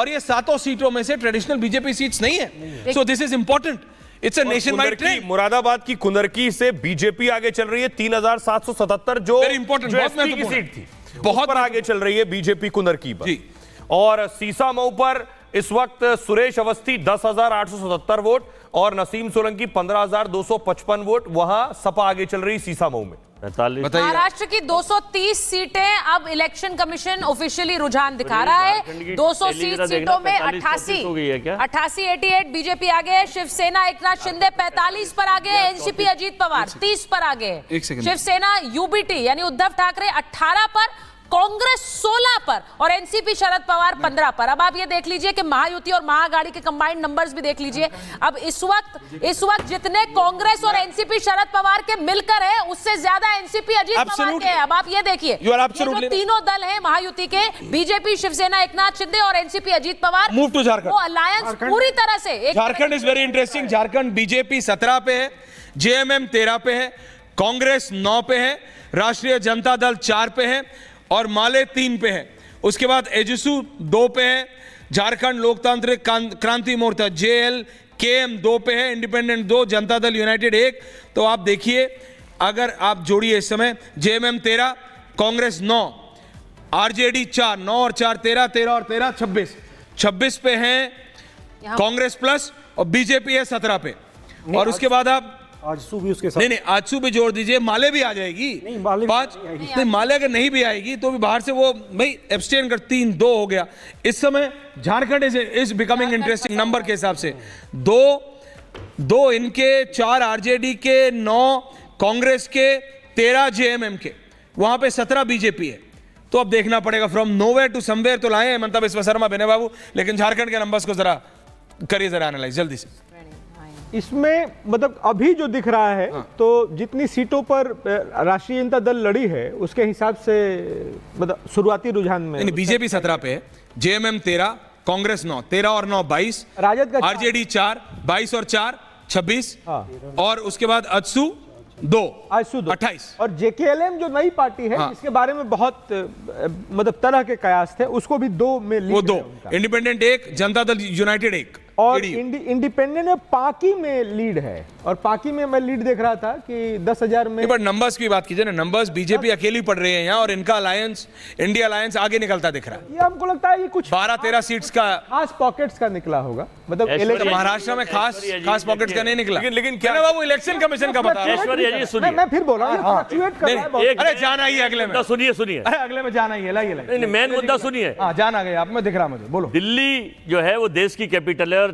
और ये सातों सीटों में से ट्रेडिशनल बीजेपी सीट्स नहीं है। So this is important, it's a nation wide trend. Moradabad की कुंदरकी से बीजेपी आगे चल रही है 3777, जो वेरी इंपॉर्टेंट, बहुत एसपी की महत्वपूर्ण सीट थी, बहुत पर आगे चल रही है बीजेपी कुंदरकी पर। जी। और सीसामऊ पर इस वक्त सुरेश अवस्थी 10,877 वोट और नसीम सोलंकी 15,255 वोट, वहां सपा आगे चल रही सीसामऊ में। महाराष्ट्र की 230 सीटें अब इलेक्शन कमीशन ऑफिशियली रुझान दिखा रहा है। 230 सीटों में 88 बीजेपी आगे है, शिवसेना एकनाथ शिंदे 45 पर आगे है, एनसीपी अजीत पवार 30 पर आगे है, शिवसेना यूबीटी यानी उद्धव ठाकरे 18 पर, कांग्रेस 16 पर और एनसीपी शरद पवार 15 पर। अब आप ये देख लीजिए कि महायुति और महाअघाड़ी के कंबाइंड नंबर्स भी देख लीजिए। अब इस वक्त जितने कांग्रेस और एनसीपी शरद पवार के मिलकर है, उससे ज्यादा एनसीपी अजीत पवार के है। अब आप ये देखिए, जो तीनों दल हैं महायुति के, बीजेपी, शिवसेना एकनाथ शिंदे और NCP Ajit Pawar, move to Jharkhand, वो अलायंस पूरी तरह से। Jharkhand is very interesting. Jharkhand BJP 17 पे है, जेएमएम 13 पे है, कांग्रेस 9 पे है, राष्ट्रीय जनता दल 4 पे है और माले 3 पे है। उसके बाद एजसू 2 पे है, झारखंड लोकतांत्रिक क्रांति मोर्चा जेएल केएम 2 पे है, इंडिपेंडेंट 2, जनता दल यूनाइटेड 1। तो आप देखिए, अगर आप जोड़िए इस समय जेएमएम 13, कांग्रेस 9, आरजेडी 4, 9 और 4 13, 13 और 13 26 पे हैं कांग्रेस प्लस, और बीजेपी है 17 पे। और उसके बाद आप आजसू भी उसके साथ, नहीं आजसू भी जोड़ दीजिए, माले भी आ जाएगी। नहीं, माले 5 नहीं, माले अगर नहीं भी आएगी तो भी बाहर से वो भाई एब्सटेन कर 3-2 हो गया। इस समय Jharkhand is becoming interesting number के हिसाब से। 2 इनके, 4 आरजेडी के, 9 कांग्रेस के, 13 जेएमएम के, वहां पे 17 बीजेपी है। तो अब देखना पड़ेगा, फ्रॉम नोवेयर टू समवेयर तो लाए हैं हेमंत बिस्वा शर्मा, बेने बाबू, लेकिन झारखंड के नंबर्स को जरा करिए जरा एनालाइज जल्दी से। इसमें मतलब अभी जो दिख रहा है, तो जितनी सीटों पर राष्ट्रीय जनता दल लड़ी है उसके हिसाब से मतलब शुरुआती रुझान में बीजेपी 17 पे है, जेएमएम 13, कांग्रेस 9, 13 और 9 22, राजद का आरजेडी 4, 22 और 4 26, और उसके बाद आजसू 2 28। और जेकेएलएम जो नई पार्टी है, जिसके बारे में बहुत मतलब तरह के कयास थे, उसको भी 2 में लीड, वो 2, इंडिपेंडेंट 1, जनता दल यूनाइटेड 1 और इंडिपेंडेंट में पाकी में लीड है। और पाकी में मैं लीड देख रहा था कि 10,000 में। बट नंबर्स की बात कीजिए ना, नंबर्स बीजेपी अकेली पड़ रही है यहाँ, और इनका अलायंस, इंडिया अलायंस आगे निकलता दिख रहा है। ये हमको लगता है ये कुछ 12-13 सीट्स का खास पॉकेट्स का निकला होगा, मतलब महाराष्ट्र में खास पॉकेट्स का नहीं निकला। लेकिन क्या बाबू, इलेक्शन कमीशन का बता ऐश्वर्या जी, सुनिए, मैं फिर बोल रहा हूँ, अरे जाना ही अगले में, सुनिए, अरे अगले में जाना ही है, लाइए मेन मुद्दा सुनिए। जाना गया, आप में दिख रहा मुझे, बोलो। दिल्ली जो है वो देश की कैपिटल है, और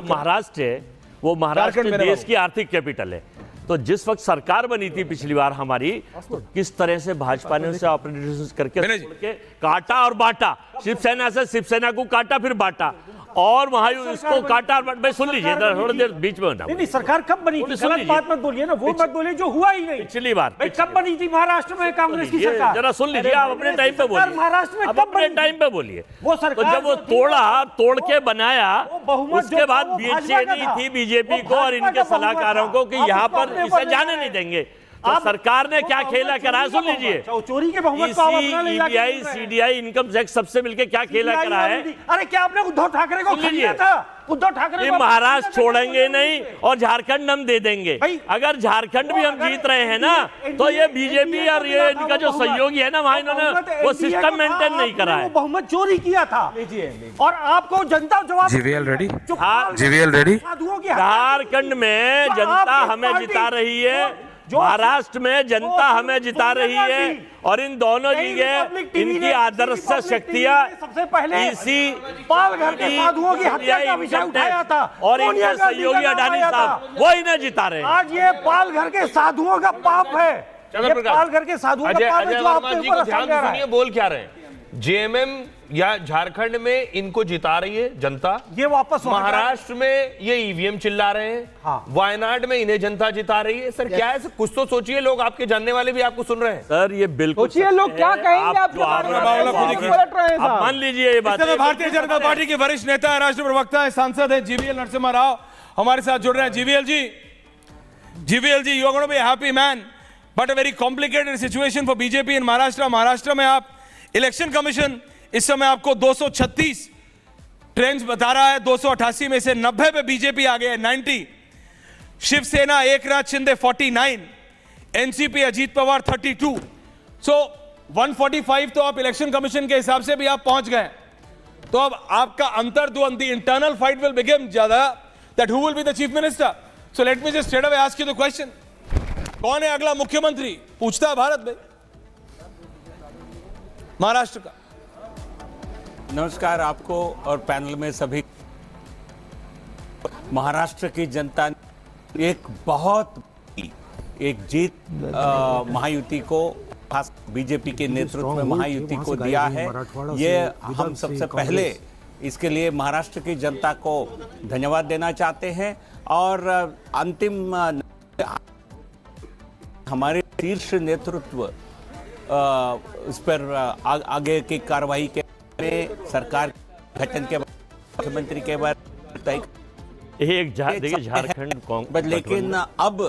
महाराष्ट्र है वो महाराष्ट्र देश की आर्थिक कैपिटल है। तो जिस वक्त सरकार बनी थी पिछली बार हमारी, तो किस तरह से भाजपा ने उसे ऑपरेशन करके काटा और बांटा, शिवसेना से शिवसेना को काटा फिर बांटा, और वहां इसको काटा। भाई सुन लीजिए, थोड़ी देर बीच में नहीं, सरकार कब बनी थी? गलत बात मत बोलिए ना, वो मत बोलिए जो हुआ ही नहीं। पिछली बार कब बनी थी महाराष्ट्र में कांग्रेस की सरकार? जरा सुन लीजिए, आप अपने टाइम पे बोलिए, महाराष्ट्र में अपने टाइम पे बोलिए। वो सरकार जब वो तोड़ के बनाया, उसके बाद बेचैनी थी बीजेपी को और इनके सलाहकारों को कि यहाँ पर इसे जाने नहीं देंगे। तो सरकार ने क्या खेला करा है, सुन लीजिए। चोरी के बहुमत को ईपीआई, सीडीआई, इनकम टैक्स सबसे मिलकर क्या खेला करा है। अरे क्या आपने उद्धव ठाकरे को खरीदा था? उद्धव ठाकरे को महाराष्ट्र छोड़ेंगे नहीं और झारखंड हम दे देंगे। अगर झारखंड भी हम जीत रहे हैं ना, तो ये बीजेपी और ये इनका जो सहयोगी है ना, वहां इन्होंने वो सिस्टम मेंटेन नहीं करा है, बहुमत चोरी किया था। और आपको जनता जवाब, जीवीएल रेडी, झारखंड में जनता हमें जिता रही है, महाराष्ट्र में जनता हमें जिता रही है, और इन दोनों जगह इनकी आदर्श शक्तियां सबसे पहले इसी पालघर के साधुओं की हत्या का विषय उठाया था, और इनके सहयोगी अडानी साहब वो इन्हें जिता रहे हैं। आज ये पालघर के साधुओं का पाप है, पालघर के साधुओं का पाप है जो आपके ऊपर ध्यान से सुनिए, बोल क्या रहे हैं। जेएमएम या झारखंड में इनको जिता रही है जनता, ये वापस महाराष्ट्र में ये ईवीएम चिल्ला रहे हैं, वायनाड में इन्हें जनता जिता रही है। सर क्या है, कुछ तो सोचिए, लोग आपके जानने वाले भी आपको सुन रहे हैं। सर ये बिल्कुल सोचिए, लोग क्या कहेंगे आपके बारे में। मान लीजिए ये बात। भारतीय जनता पार्टी के वरिष्ठ नेता है, राष्ट्रीय प्रवक्ता है, सांसद है जीवीएल नरसिम्हा राव हमारे साथ जुड़ रहे हैं। GVL ji, you are gonna be happy man, but a very complicated situation for BJP in Maharashtra. Maharashtra में आप इलेक्शन कमीशन इस समय आपको 236 ट्रेंड्स बता रहा है 288 में से 90 पे बीजेपी आ गया है, 90। शिवसेना एकनाथ शिंदे 49, एनसीपी अजीत पवार 32। सो 145 तो आप इलेक्शन कमीशन के हिसाब से भी आप पहुंच गए। तो अब आपका अंतर्द्वंद, the internal fight will begin ज्यादा, that who will be the chief minister. So let me just straight away ask you the question, कौन है अगला मुख्यमंत्री? पूछता है भारत भाई, महाराष्ट्र का। नमस्कार आपको और पैनल में सभी। महाराष्ट्र की जनता ने एक बहुत एक जीत महायुति को, खास बीजेपी के नेतृत्व में महायुति को दिया है। ये हम सबसे पहले इसके लिए महाराष्ट्र की जनता को धन्यवाद देना चाहते हैं। और अंतिम हमारे शीर्ष नेतृत्व इस पर आगे की कार्रवाई के में सरकार गठन के बाद मुख्यमंत्री के बाद तय, देखिए झारखंड लेकिन अब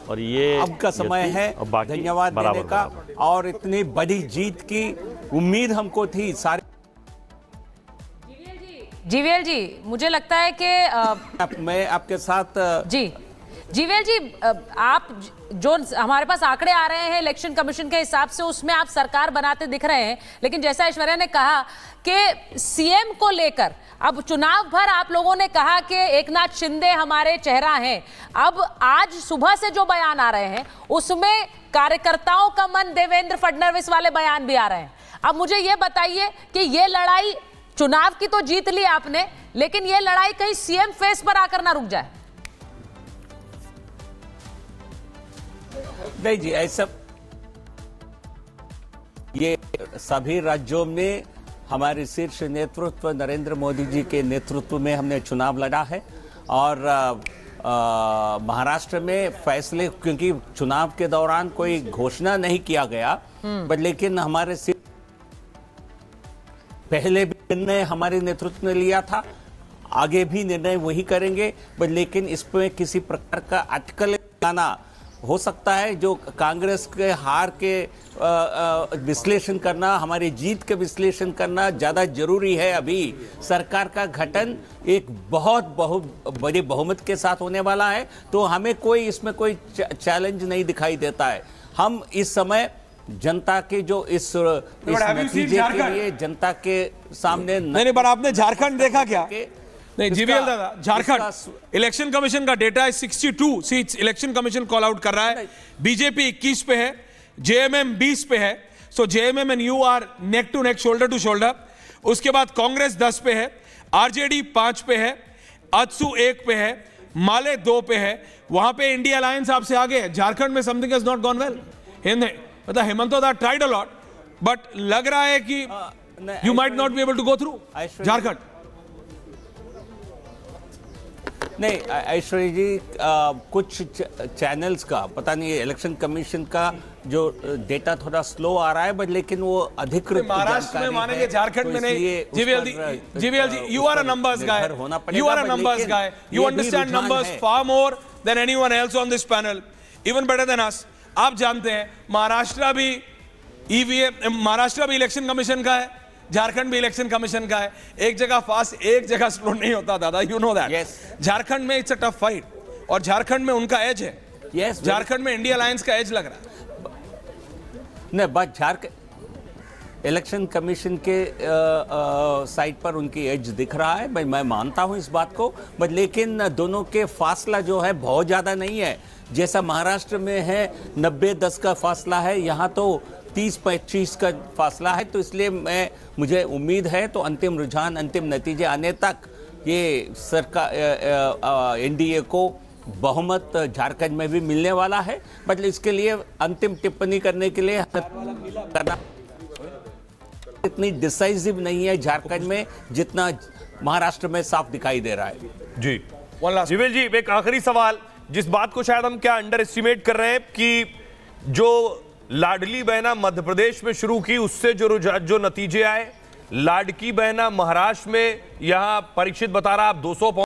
और ये अब का समय है धन्यवाद देने का। और इतनी बड़ी जीत की उम्मीद हमको थी सारे। जीवीएल जी, मुझे लगता है कि मैं आपके साथ जी जीवीएल जी, आप जो हमारे पास आंकड़े आ रहे हैं इलेक्शन कमीशन के हिसाब से, उसमें आप सरकार बनाते दिख रहे हैं। लेकिन जैसा ऐश्वर्या ने कहा कि सीएम को लेकर अब चुनाव भर आप लोगों ने कहा कि एकनाथ शिंदे हमारे चेहरा हैं। अब आज सुबह से जो बयान आ रहे हैं उसमें कार्यकर्ताओं का मन देवेंद्र फडणवीस वाले बयान भी आ रहे हैं। अब मुझे ये बताइए कि ये लड़ाई, चुनाव की तो जीत ली आपने, लेकिन ये लड़ाई कहीं सीएम फेस पर आकर ना रुक जाए। नहीं जी, ऐसा ये सभी राज्यों में हमारे शीर्ष नेतृत्व नरेंद्र मोदी जी के नेतृत्व में हमने चुनाव लड़ा है। और महाराष्ट्र में फैसले, क्योंकि चुनाव के दौरान कोई घोषणा नहीं किया गया, बट लेकिन हमारे पहले भी निर्णय हमारे नेतृत्व ने लिया था, आगे भी निर्णय वही करेंगे। बट लेकिन इसमें किसी प्रकार का अटकल लाना हो सकता है। जो कांग्रेस के हार के विश्लेषण करना, हमारी जीत के विश्लेषण करना ज़्यादा जरूरी है। अभी सरकार का गठन एक बहुत बड़े बहुमत के साथ होने वाला है, तो हमें कोई इसमें कोई चैलेंज नहीं दिखाई देता है। हम इस समय जनता के जो इस नतीजे के लिए जनता के सामने नहीं, पर आपने झारखंड देखा क्या? नहीं जीवीएल दादा, झारखंड इलेक्शन कमीशन का डेटा है 62 seats election commission call out कर रहा है। बीजेपी 21 पे है, जेएमएम 20 पे है। So JMM and you are neck to neck, shoulder to shoulder. उसके बाद कांग्रेस 10 पे है, आरजेडी 5 पे है, अत्सू 1 पे है, माले 2 पे है। वहां पे इंडिया अलायंस आपसे आगे है। झारखंड में something has not gone well. मतलब हेमंत दा ट्राइड अ लॉट, बट लग रहा है कि you might not be able to go through Jharkhand. नहीं ऐश्वर्या जी, कुछ चैनल्स का पता नहीं, इलेक्शन कमीशन का जो डेटा थोड़ा स्लो आ रहा है, बट लेकिन वो अधिकृत महाराष्ट्र में मानेंगे, झारखंड में नहीं। GVL ji, you are a numbers guy, you are a numbers guy, you understand numbers far more than anyone else on this panel, even better than us. आप जानते हैं महाराष्ट्र भी ईवीएम, महाराष्ट्र भी इलेक्शन कमीशन का है, झारखंड भी इलेक्शन कमीशन का है। एक जगह फास्ट, एक जगह स्लो नहीं होता दादा, यू नो दैट। झारखंड में इट्स अ टफ फाइट, और झारखंड में उनका एज है। झारखंड में इंडिया अलायंस का एज लग रहा है। नहीं, बट झारखंड इलेक्शन कमीशन के साइड पर उनकी एज दिख रहा है, मैं मानता हूं इस बात को। बट लेकिन दोनों के फासला जो है बहुत ज्यादा नहीं है। जैसा महाराष्ट्र में है 90-10 का फासला है, यहाँ तो 30-25 का फासला है। तो इसलिए मुझे उम्मीद है तो अंतिम रुझान, अंतिम नतीजे आने तक ये सरकार एनडीए को बहुमत झारखंड में भी मिलने वाला है। बट इसके लिए अंतिम टिप्पणी करने के लिए इतनी डिसाइसिव नहीं है झारखंड में जितना महाराष्ट्र में साफ दिखाई दे रहा है। जी जीवीएल जी, एक आखिरी सवाल, जिस बात को शायद हम क्या अंडर एस्टिमेट कर रहे हैं कि जो लाडली बहना मध्य प्रदेश में शुरू की, उससे जो नतीजे आए, लाडकी बहना महाराष्ट्र में, यहां परीक्षित बता रहा आप 200